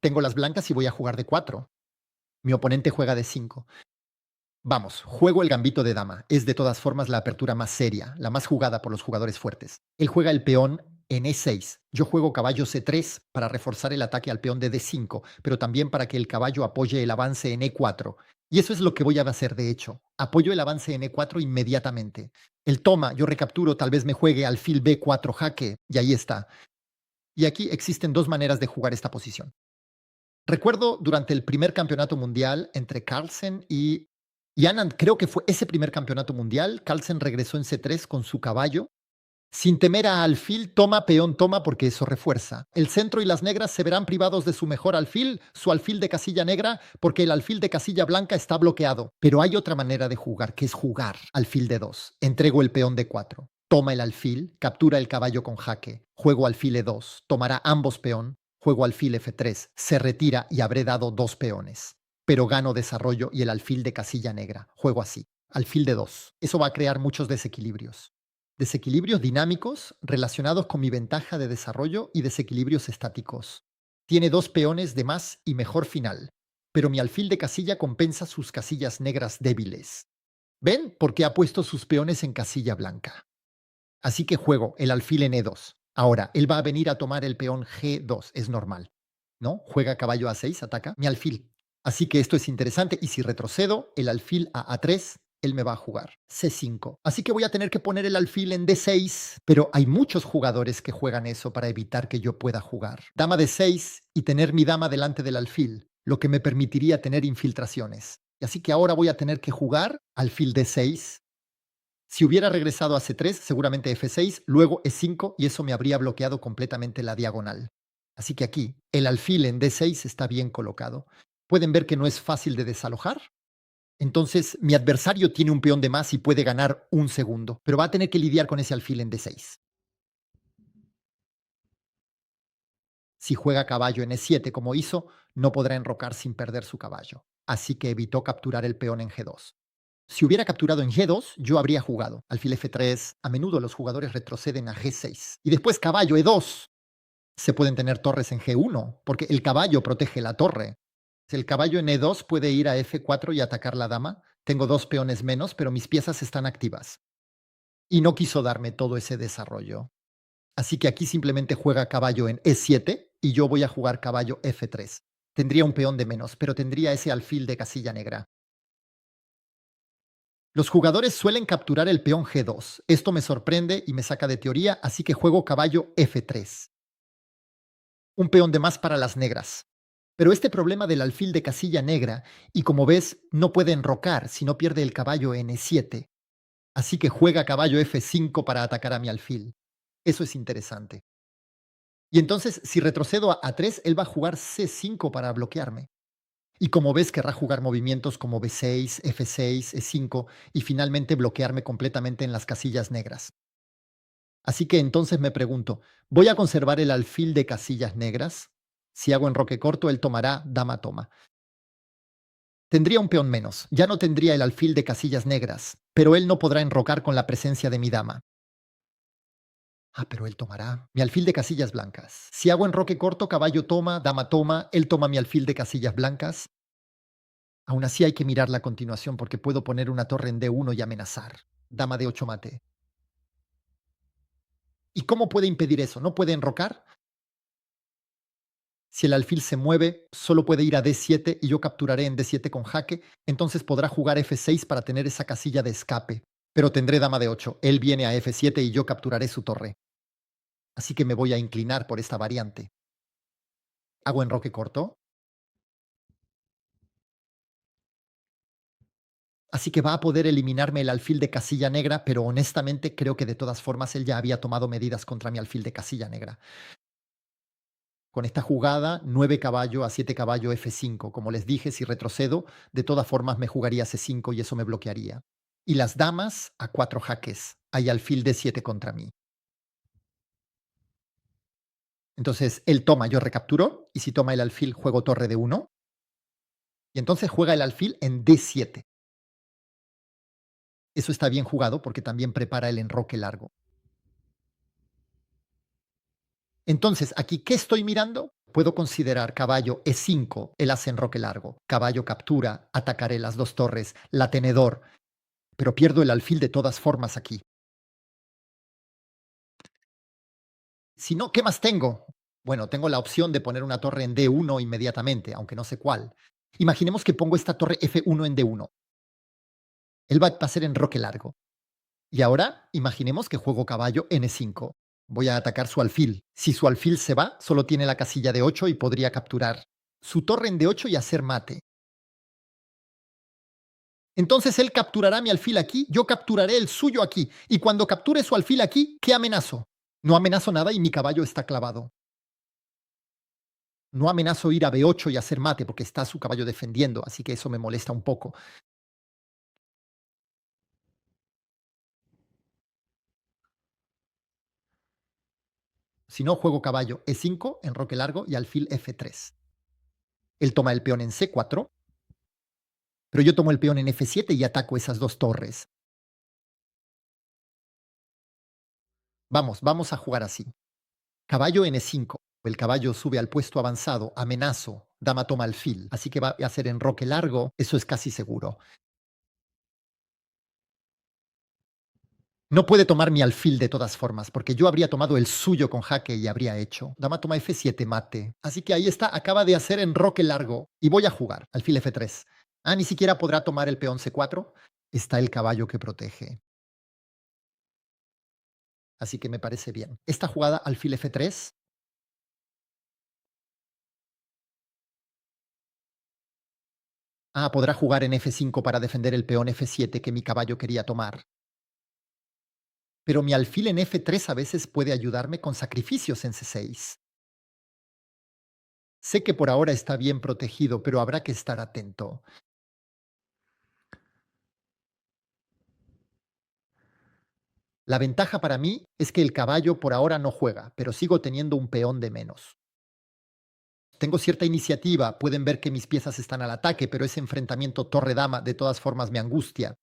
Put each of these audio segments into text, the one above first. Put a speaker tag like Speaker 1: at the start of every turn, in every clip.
Speaker 1: Tengo las blancas y voy a jugar de 4. Mi oponente juega de 5. Vamos, juego el gambito de dama. Es de todas formas la apertura más seria, la más jugada por los jugadores fuertes. Él juega el peón en E6. Yo juego caballo C3 para reforzar el ataque al peón de D5, pero también para que el caballo apoye el avance en E4. Y eso es lo que voy a hacer de hecho. Apoyo el avance en E4 inmediatamente. Él toma, yo recapturo, tal vez me juegue alfil B4 jaque, y ahí está. Y aquí existen dos maneras de jugar esta posición. Recuerdo durante el primer campeonato mundial entre Carlsen y Anand, creo que fue ese primer campeonato mundial, Carlsen regresó en C3 con su caballo, sin temer a alfil, toma, peón, toma, porque eso refuerza. El centro y las negras se verán privados de su mejor alfil, su alfil de casilla negra, porque el alfil de casilla blanca está bloqueado. Pero hay otra manera de jugar, que es jugar alfil de 2. Entrego el peón de 4. Toma el alfil, captura el caballo con jaque, juego alfil E2, tomará ambos peón, juego alfil F3, se retira y habré dado 2 peones. Pero gano desarrollo y el alfil de casilla negra. Juego así, alfil de 2. Eso va a crear muchos desequilibrios. Desequilibrios dinámicos relacionados con mi ventaja de desarrollo y desequilibrios estáticos. Tiene 2 peones de más y mejor final, pero mi alfil de casilla compensa sus casillas negras débiles. ¿Ven? Porque ha puesto sus peones en casilla blanca. Así que juego el alfil en E2. Ahora, él va a venir a tomar el peón G2, es normal, ¿no? Juega caballo A6, ataca mi alfil. Así que esto es interesante y si retrocedo, el alfil a A3, él me va a jugar C5. Así que voy a tener que poner el alfil en D6, pero hay muchos jugadores que juegan eso para evitar que yo pueda jugar. Dama D6 y tener mi dama delante del alfil, lo que me permitiría tener infiltraciones. Y así que ahora voy a tener que jugar alfil D6. Si hubiera regresado a C3, seguramente F6, luego E5 y eso me habría bloqueado completamente la diagonal. Así que aquí, el alfil en D6 está bien colocado. ¿Pueden ver que no es fácil de desalojar? Entonces, mi adversario tiene un peón de más y puede ganar un segundo, pero va a tener que lidiar con ese alfil en D6. Si juega caballo en E7 como hizo, no podrá enrocar sin perder su caballo. Así que evitó capturar el peón en G2. Si hubiera capturado en G2, yo habría jugado alfil F3. A menudo los jugadores retroceden a G6. Y después caballo E2. Se pueden tener torres en G1, porque el caballo protege la torre. Si el caballo en E2 puede ir a F4 y atacar la dama. Tengo 2 peones menos, pero mis piezas están activas. Y no quiso darme todo ese desarrollo. Así que aquí simplemente juega caballo en E7 y yo voy a jugar caballo F3. Tendría un peón de menos, pero tendría ese alfil de casilla negra. Los jugadores suelen capturar el peón G2. Esto me sorprende y me saca de teoría, así que juego caballo F3. Un peón de más para las negras. Pero este problema del alfil de casilla negra, y como ves, no puede enrocar si no pierde el caballo en E7. Así que juega caballo F5 para atacar a mi alfil. Eso es interesante. Y entonces, si retrocedo a A3, él va a jugar C5 para bloquearme. Y como ves, querrá jugar movimientos como B6, F6, E5 y finalmente bloquearme completamente en las casillas negras. Así que entonces me pregunto, ¿voy a conservar el alfil de casillas negras? Si hago enroque corto, él tomará dama toma. Tendría un peón menos, ya no tendría el alfil de casillas negras, pero él no podrá enrocar con la presencia de mi dama. Pero él tomará mi alfil de casillas blancas. Si hago enroque corto, caballo toma, dama toma, él toma mi alfil de casillas blancas. Aún así hay que mirar la continuación porque puedo poner una torre en D1 y amenazar. Dama de 8 mate. ¿Y cómo puede impedir eso? ¿No puede enrocar? Si el alfil se mueve, solo puede ir a D7 y yo capturaré en D7 con jaque, entonces podrá jugar F6 para tener esa casilla de escape. Pero tendré dama de 8. Él viene a F7 y yo capturaré su torre. Así que me voy a inclinar por esta variante. Hago enroque corto. Así que va a poder eliminarme el alfil de casilla negra, pero honestamente creo que de todas formas él ya había tomado medidas contra mi alfil de casilla negra. Con esta jugada, 9 caballo a 7 caballo F5. Como les dije, si retrocedo, de todas formas me jugaría C5 y eso me bloquearía. Y las damas a 4 jaques. Hay alfil de 7 contra mí. Entonces él toma, yo recapturo, y si toma el alfil, juego torre de 1. Y entonces juega el alfil en D7. Eso está bien jugado porque también prepara el enroque largo. Entonces, aquí, ¿qué estoy mirando? Puedo considerar caballo E5, el as enroque largo. Caballo captura, atacaré las dos torres, la tenedor, pero pierdo el alfil de todas formas aquí. Si no, ¿qué más tengo? Bueno, tengo la opción de poner una torre en D1 inmediatamente, aunque no sé cuál. Imaginemos que pongo esta torre F1 en D1. Él va a ser enroque largo. Y ahora imaginemos que juego caballo N5. Voy a atacar su alfil. Si su alfil se va, solo tiene la casilla de 8 y podría capturar su torre en D8 y hacer mate. Entonces él capturará mi alfil aquí, yo capturaré el suyo aquí. Y cuando capture su alfil aquí, ¿qué amenazo? No amenazo nada y mi caballo está clavado. No amenazo ir a B8 y hacer mate porque está su caballo defendiendo, así que eso me molesta un poco. Si no, juego caballo E5, enroque largo y alfil F3. Él toma el peón en C4, pero yo tomo el peón en F7 y ataco esas dos torres. Vamos a jugar así. Caballo N5. El caballo sube al puesto avanzado, amenazo, dama toma alfil, así que va a hacer enroque largo, eso es casi seguro. No puede tomar mi alfil de todas formas, porque yo habría tomado el suyo con jaque y habría hecho. Dama toma F7, mate. Así que ahí está, acaba de hacer enroque largo y voy a jugar, alfil F3. Ah, ni siquiera podrá tomar el peón C4. Está el caballo que protege. Así que me parece bien. Esta jugada, alfil F3, podrá jugar en F5 para defender el peón F7 que mi caballo quería tomar. Pero mi alfil en F3 a veces puede ayudarme con sacrificios en C6. Sé que por ahora está bien protegido, pero habrá que estar atento. La ventaja para mí es que el caballo por ahora no juega, pero sigo teniendo un peón de menos. Tengo cierta iniciativa, pueden ver que mis piezas están al ataque, pero ese enfrentamiento torre-dama de todas formas me angustia.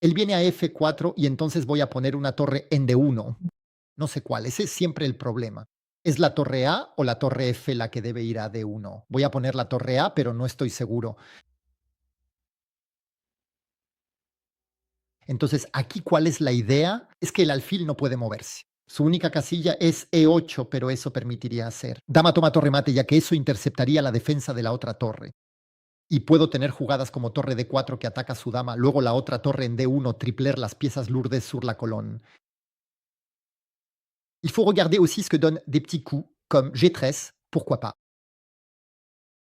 Speaker 1: Él viene a F4 y entonces voy a poner una torre en D1. No sé cuál, ese es siempre el problema. ¿Es la torre A o la torre F la que debe ir a D1? Voy a poner la torre A, pero no estoy seguro. Entonces, aquí, ¿cuál es la idea? Es que el alfil no puede moverse. Su única casilla es E8, pero eso permitiría hacer dama toma torre mate, ya que eso interceptaría la defensa de la otra torre. Y puedo tener jugadas como torre D4 que ataca a su dama, luego la otra torre en D1, tripler las piezas Lourdes sur la colonne. Il faut regarder aussi ce que donnent des petits coups, comme G13, pourquoi pas.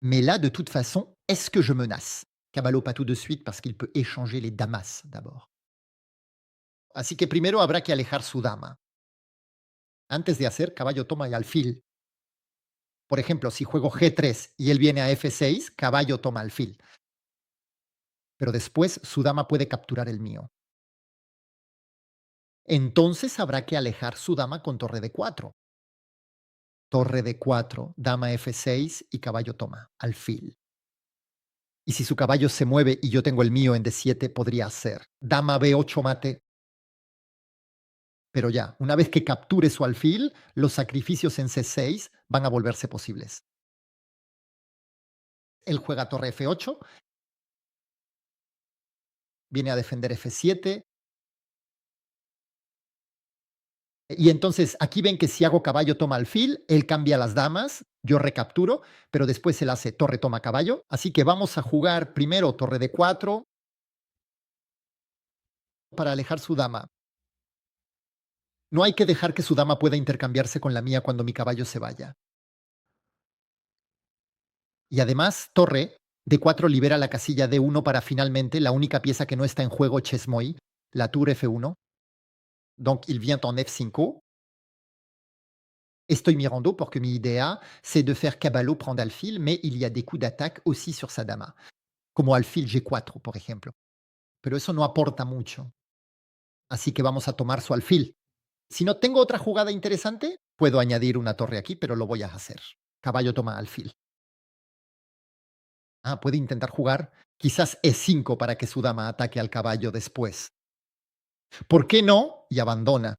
Speaker 1: Mais là, de toute façon, est-ce que je menace? Caballo pas tout de suite parce qu'il peut échanger les damas d'abord. Así que primero habrá que alejar su dama. Antes de hacer caballo toma y alfil. Por ejemplo, si juego G3 y él viene a F6, caballo toma alfil. Pero después su dama puede capturar el mío. Entonces habrá que alejar su dama con torre D4. Torre D4, dama F6 y caballo toma alfil. Y si su caballo se mueve y yo tengo el mío en D7, podría hacer dama B8 mate. Pero ya, una vez que capture su alfil, los sacrificios en C6 van a volverse posibles. Él juega torre F8, viene a defender F7. Y entonces aquí ven que si hago caballo toma alfil, él cambia las damas, yo recapturo, pero después él hace torre toma caballo. Así que vamos a jugar primero torre D4 para alejar su dama. No hay que dejar que su dama pueda intercambiarse con la mía cuando mi caballo se vaya. Y además, torre D4 libera la casilla D1 para finalmente la única pieza que no está en juego Chesmoy, la tour F1. Donc il vient en F5. Estoy mirando porque mi idea c'est de faire caballo prendre alfil, mais il y a des coups d'attaque aussi sur sa dama, como alfil G4, por ejemplo. Pero eso no aporta mucho. Así que vamos a tomar su alfil. Si no tengo otra jugada interesante, puedo añadir una torre aquí, pero lo voy a hacer. Caballo toma alfil. Puede intentar jugar quizás E5 para que su dama ataque al caballo después. ¿Por qué no? Y abandona.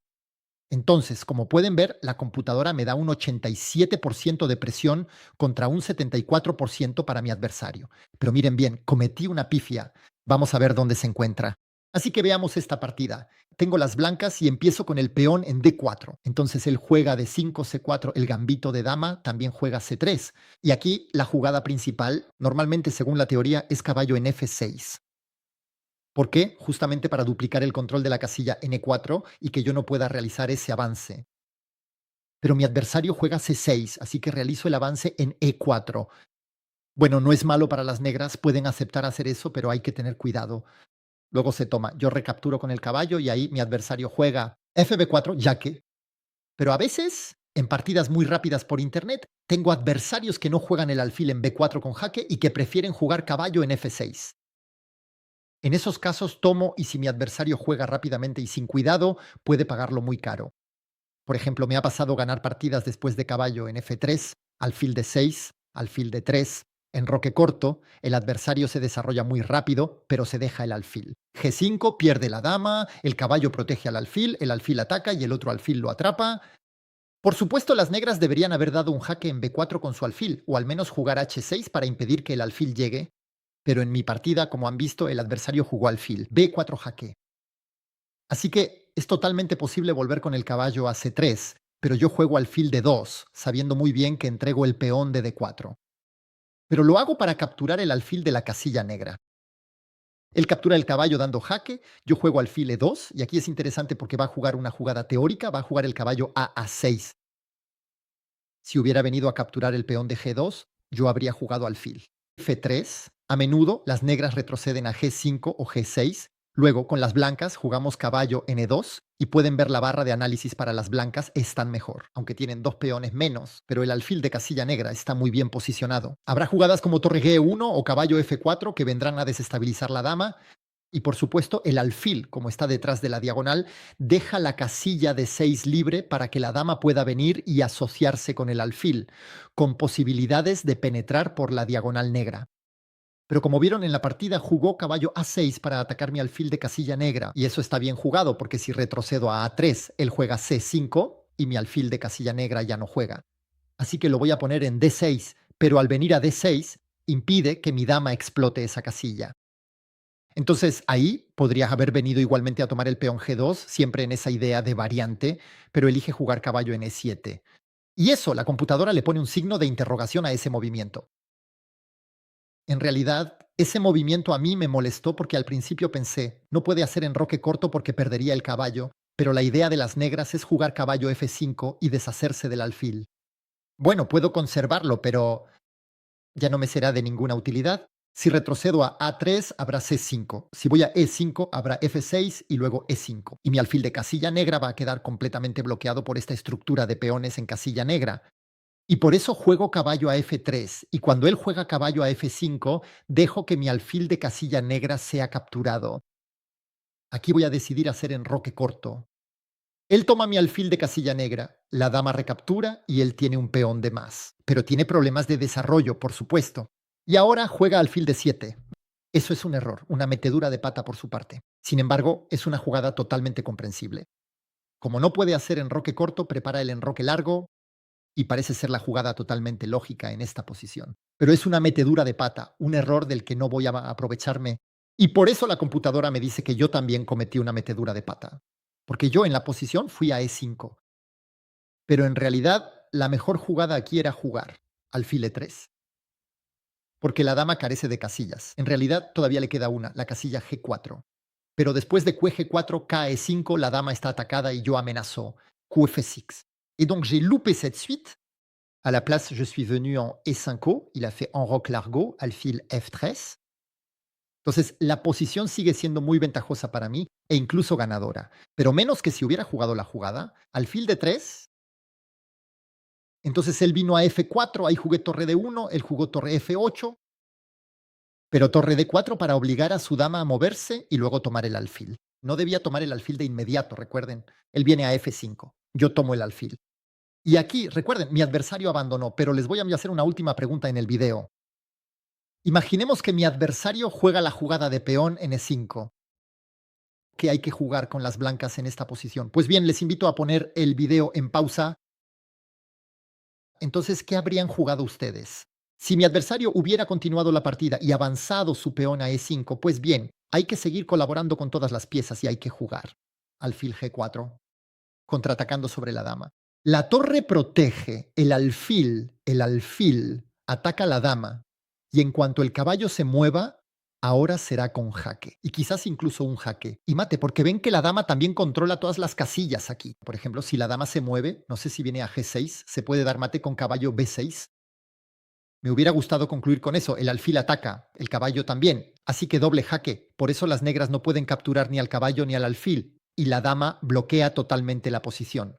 Speaker 1: Entonces, como pueden ver, la computadora me da un 87% de presión contra un 74% para mi adversario. Pero miren bien, cometí una pifia. Vamos a ver dónde se encuentra. Así que veamos esta partida. Tengo las blancas y empiezo con el peón en D4. Entonces él juega D5, C4, el gambito de dama también juega C3. Y aquí la jugada principal, normalmente según la teoría, es caballo en F6. ¿Por qué? Justamente para duplicar el control de la casilla N4 y que yo no pueda realizar ese avance. Pero mi adversario juega C6, así que realizo el avance en E4. Bueno, no es malo para las negras, pueden aceptar hacer eso, pero hay que tener cuidado. Luego se toma, yo recapturo con el caballo y ahí mi adversario juega FB4, jaque. Pero a veces, en partidas muy rápidas por internet, tengo adversarios que no juegan el alfil en B4 con jaque y que prefieren jugar caballo en F6. En esos casos tomo y si mi adversario juega rápidamente y sin cuidado, puede pagarlo muy caro. Por ejemplo, me ha pasado ganar partidas después de caballo en F3, alfil de 6, alfil de 3. En roque corto, el adversario se desarrolla muy rápido, pero se deja el alfil. G5 pierde la dama, el caballo protege al alfil, el alfil ataca y el otro alfil lo atrapa. Por supuesto, las negras deberían haber dado un jaque en B4 con su alfil, o al menos jugar H6 para impedir que el alfil llegue, pero en mi partida, como han visto, el adversario jugó alfil, B4 jaque. Así que es totalmente posible volver con el caballo a C3, pero yo juego alfil de 2, sabiendo muy bien que entrego el peón de D4. Pero lo hago para capturar el alfil de la casilla negra. Él captura el caballo dando jaque, yo juego alfil E2, y aquí es interesante porque va a jugar una jugada teórica, va a jugar el caballo a A6. Si hubiera venido a capturar el peón de G2, yo habría jugado alfil. F3, a menudo las negras retroceden a G5 o G6. Luego, con las blancas, jugamos caballo en E2 y pueden ver la barra de análisis para las blancas están mejor, aunque tienen dos peones menos, pero el alfil de casilla negra está muy bien posicionado. Habrá jugadas como torre G1 o caballo F4 que vendrán a desestabilizar la dama, y por supuesto, el alfil, como está detrás de la diagonal, deja la casilla de 6 libre para que la dama pueda venir y asociarse con el alfil, con posibilidades de penetrar por la diagonal negra. Pero como vieron en la partida, jugó caballo A6 para atacar mi alfil de casilla negra, y eso está bien jugado, porque si retrocedo a A3, él juega C5 y mi alfil de casilla negra ya no juega. Así que lo voy a poner en D6, pero al venir a D6, impide que mi dama explote esa casilla. Entonces ahí podrías haber venido igualmente a tomar el peón G2, siempre en esa idea de variante, pero elige jugar caballo en E7. Y eso, la computadora le pone un signo de interrogación a ese movimiento. En realidad, ese movimiento a mí me molestó porque al principio pensé, no puede hacer enroque corto porque perdería el caballo, pero la idea de las negras es jugar caballo F5 y deshacerse del alfil. Bueno, puedo conservarlo, pero ya no me será de ninguna utilidad. Si retrocedo a A3, habrá C5. Si voy a E5, habrá F6 y luego E5. Y mi alfil de casilla negra va a quedar completamente bloqueado por esta estructura de peones en casilla negra. Y por eso juego caballo a F3. Y cuando él juega caballo a F5, dejo que mi alfil de casilla negra sea capturado. Aquí voy a decidir hacer enroque corto. Él toma mi alfil de casilla negra, la dama recaptura y él tiene un peón de más. Pero tiene problemas de desarrollo, por supuesto. Y ahora juega alfil de 7. Eso es un error, una metedura de pata por su parte. Sin embargo, es una jugada totalmente comprensible. Como no puede hacer enroque corto, prepara el enroque largo y parece ser la jugada totalmente lógica en esta posición. Pero es una metedura de pata, un error del que no voy a aprovecharme. Y por eso la computadora me dice que yo también cometí una metedura de pata. Porque yo en la posición fui a E5. Pero en realidad la mejor jugada aquí era jugar alfil E3. Porque la dama carece de casillas. En realidad todavía le queda una, la casilla G4. Pero después de QG4, KE5, la dama está atacada y yo amenazo QF6. Et donc j'ai loupé cette suite. À la place, je suis venu en E5, il a fait enroque largo, alfil F3. Entonces, la posición sigue siendo muy ventajosa para mí e incluso ganadora, pero menos que si hubiera jugado la jugada, alfil de 3. Entonces él vino a F4, ahí jugué torre D1, él jugó torre F8, pero torre D4 para obligar a su dama a moverse y luego tomar el alfil. No debía tomar el alfil de inmediato, recuerden. Él viene a F5, yo tomo el alfil. Y aquí, recuerden, mi adversario abandonó, pero les voy a hacer una última pregunta en el video. Imaginemos que mi adversario juega la jugada de peón en E5. que hay que jugar con las blancas en esta posición. Pues bien, les invito a poner el video en pausa. Entonces, ¿qué habrían jugado ustedes? Si mi adversario hubiera continuado la partida y avanzado su peón a E5, pues bien, hay que seguir colaborando con todas las piezas y hay que jugar. Alfil G4, contraatacando sobre la dama. La torre protege, el alfil ataca a la dama y en cuanto el caballo se mueva, ahora será con jaque y quizás incluso un jaque y mate, porque ven que la dama también controla todas las casillas aquí. Por ejemplo, si la dama se mueve, no sé si viene a G6, se puede dar mate con caballo B6. Me hubiera gustado concluir con eso. El alfil ataca, el caballo también. Así que doble jaque. Por eso las negras no pueden capturar ni al caballo ni al alfil. Y la dama bloquea totalmente la posición.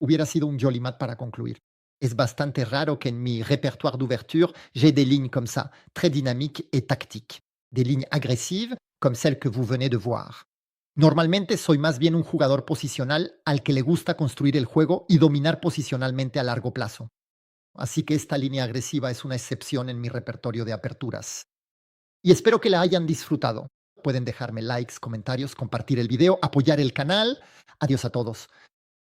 Speaker 1: Hubiera sido un joli mat para concluir. Es bastante raro que en mi répertoire d'ouverture, j'ai des lignes comme ça, très dynamiques et tactiques. Des lignes agresives, comme celle que vous venez de voir. Normalmente soy más bien un jugador posicional al que le gusta construir el juego y dominar posicionalmente a largo plazo. Así que esta línea agresiva es una excepción en mi repertorio de aperturas. Y espero que la hayan disfrutado. Pueden dejarme likes, comentarios, compartir el video, apoyar el canal. Adiós a todos.